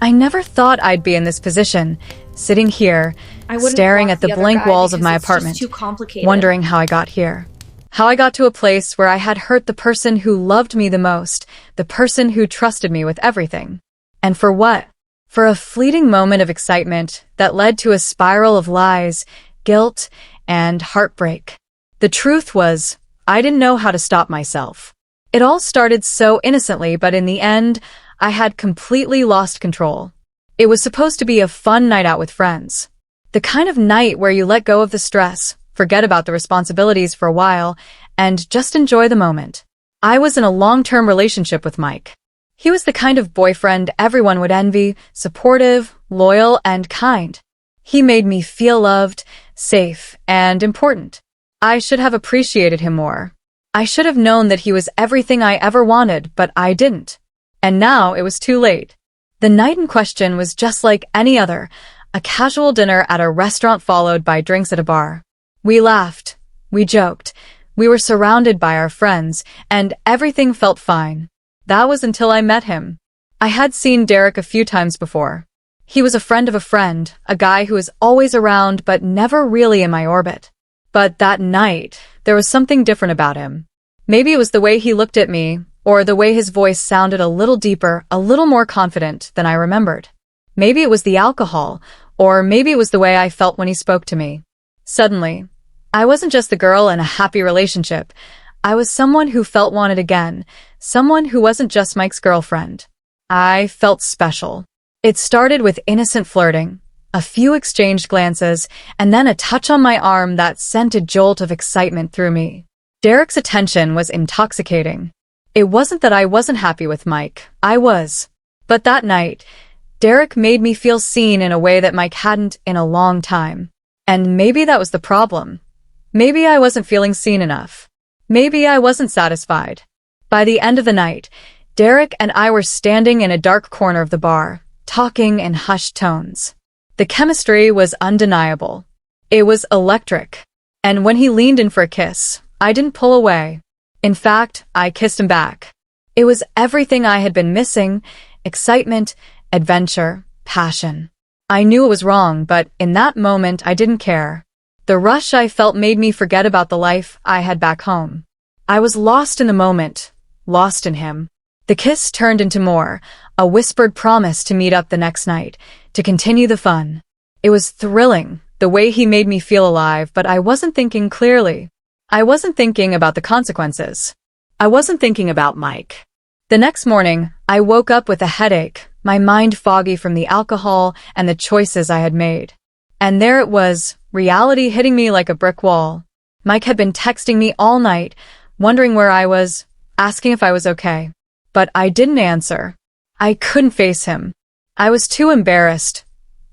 I never thought I'd be in this position, sitting here, staring at the blank walls of my apartment, wondering how I got here. How I got to a place where I had hurt the person who loved me the most, the person who trusted me with everything. And for what? For a fleeting moment of excitement that led to a spiral of lies, guilt, and heartbreak. The truth was, I didn't know how to stop myself. It all started so innocently, but in the end, I had completely lost control. It was supposed to be a fun night out with friends. The kind of night where you let go of the stress, forget about the responsibilities for a while, and just enjoy the moment. I was in a long-term relationship with Mike. He was the kind of boyfriend everyone would envy, supportive, loyal, and kind. He made me feel loved, safe, and important. I should have appreciated him more. I should have known that he was everything I ever wanted, but I didn't. And now it was too late. The night in question was just like any other, a casual dinner at a restaurant followed by drinks at a bar. We laughed, we joked, we were surrounded by our friends, and everything felt fine. That was until I met him. I had seen Derek a few times before. He was a friend of a friend, a guy who was always around but never really in my orbit. But that night, there was something different about him. Maybe it was the way he looked at me, or the way his voice sounded a little deeper, a little more confident than I remembered. Maybe it was the alcohol, or maybe it was the way I felt when he spoke to me. Suddenly, I wasn't just the girl in a happy relationship. I was someone who felt wanted again, someone who wasn't just Mike's girlfriend. I felt special. It started with innocent flirting, a few exchanged glances, and then a touch on my arm that sent a jolt of excitement through me. Derek's attention was intoxicating. It wasn't that I wasn't happy with Mike. I was. But that night, Derek made me feel seen in a way that Mike hadn't in a long time. And maybe that was the problem. Maybe I wasn't feeling seen enough. Maybe I wasn't satisfied. By the end of the night, Derek and I were standing in a dark corner of the bar, talking in hushed tones. The chemistry was undeniable. It was electric. And when he leaned in for a kiss, I didn't pull away. In fact, I kissed him back. It was everything I had been missing: excitement, adventure, passion. I knew it was wrong, but in that moment I didn't care. The rush I felt made me forget about the life I had back home. I was lost in the moment, lost in him. The kiss turned into more, a whispered promise to meet up the next night, to continue the fun. It was thrilling, the way he made me feel alive, but I wasn't thinking clearly. I wasn't thinking about the consequences. I wasn't thinking about Mike. The next morning, I woke up with a headache, my mind foggy from the alcohol and the choices I had made. And there it was, reality hitting me like a brick wall. Mike had been texting me all night, wondering where I was, asking if I was okay. But I didn't answer. I couldn't face him. I was too embarrassed,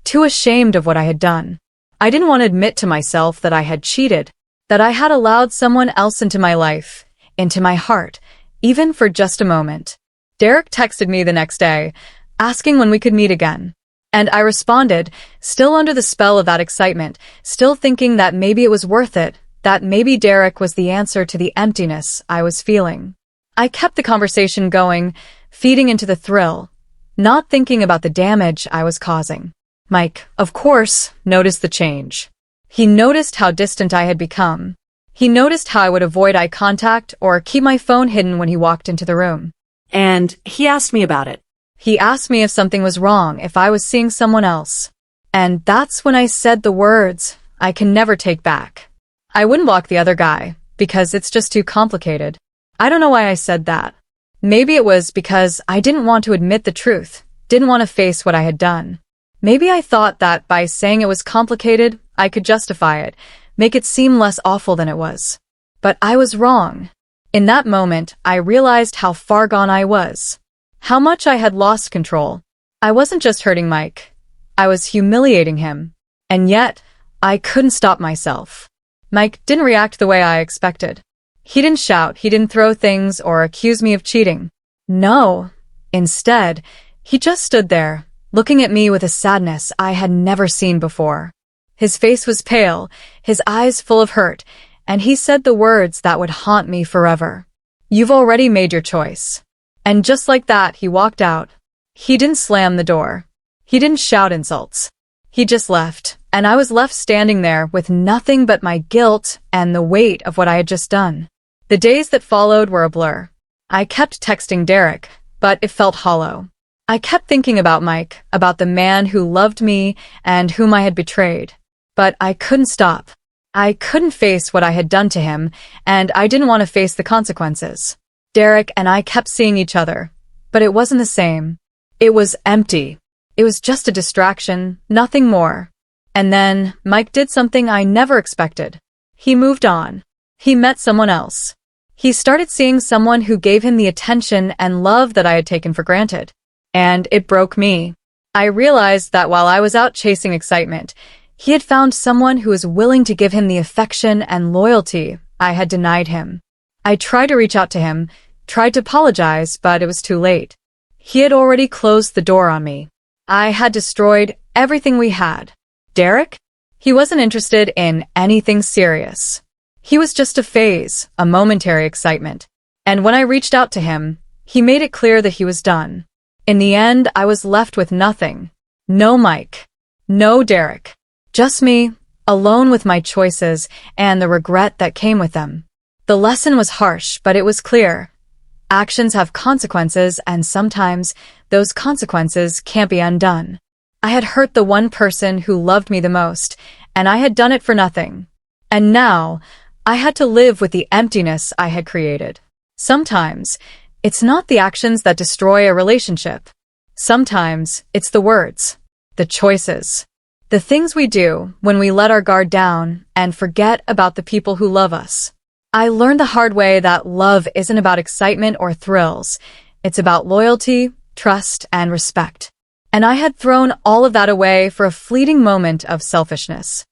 too ashamed of what I had done. I didn't want to admit to myself that I had cheated, that I had allowed someone else into my life, into my heart, even for just a moment. Derek texted me the next day, asking when we could meet again. And I responded, still under the spell of that excitement, still thinking that maybe it was worth it, that maybe Derek was the answer to the emptiness I was feeling. I kept the conversation going, feeding into the thrill, not thinking about the damage I was causing. Mike, of course, noticed the change. He noticed how distant I had become. He noticed how I would avoid eye contact or keep my phone hidden when he walked into the room. And he asked me about it. He asked me if something was wrong, if I was seeing someone else. And that's when I said the words I can never take back. I wouldn't block the other guy, because it's just too complicated. I don't know why I said that. Maybe it was because I didn't want to admit the truth, didn't want to face what I had done. Maybe I thought that by saying it was complicated, I could justify it, make it seem less awful than it was. But I was wrong. In that moment, I realized how far gone I was. How much I had lost control. I wasn't just hurting Mike. I was humiliating him. And yet, I couldn't stop myself. Mike didn't react the way I expected. He didn't shout, he didn't throw things or accuse me of cheating. No. Instead, he just stood there, looking at me with a sadness I had never seen before. His face was pale, his eyes full of hurt, and he said the words that would haunt me forever. You've already made your choice. And just like that, he walked out. He didn't slam the door. He didn't shout insults. He just left, and I was left standing there with nothing but my guilt and the weight of what I had just done. The days that followed were a blur. I kept texting Derek, but it felt hollow. I kept thinking about Mike, about the man who loved me and whom I had betrayed. But I couldn't stop. I couldn't face what I had done to him, and I didn't want to face the consequences. Derek and I kept seeing each other, but it wasn't the same. It was empty. It was just a distraction, nothing more. And then Mike did something I never expected. He moved on. He met someone else. He started seeing someone who gave him the attention and love that I had taken for granted. And it broke me. I realized that while I was out chasing excitement, he had found someone who was willing to give him the affection and loyalty I had denied him. I tried to reach out to him, tried to apologize, but it was too late. He had already closed the door on me. I had destroyed everything we had. Derek? He wasn't interested in anything serious. He was just a phase, a momentary excitement. And when I reached out to him, he made it clear that he was done. In the end, I was left with nothing. No Mike. No Derek. Just me, alone with my choices and the regret that came with them. The lesson was harsh, but it was clear. Actions have consequences, and sometimes those consequences can't be undone. I had hurt the one person who loved me the most, and I had done it for nothing. And now, I had to live with the emptiness I had created. Sometimes, it's not the actions that destroy a relationship. Sometimes, it's the words, the choices, the things we do when we let our guard down and forget about the people who love us. I learned the hard way that love isn't about excitement or thrills. It's about loyalty, trust, and respect. And I had thrown all of that away for a fleeting moment of selfishness.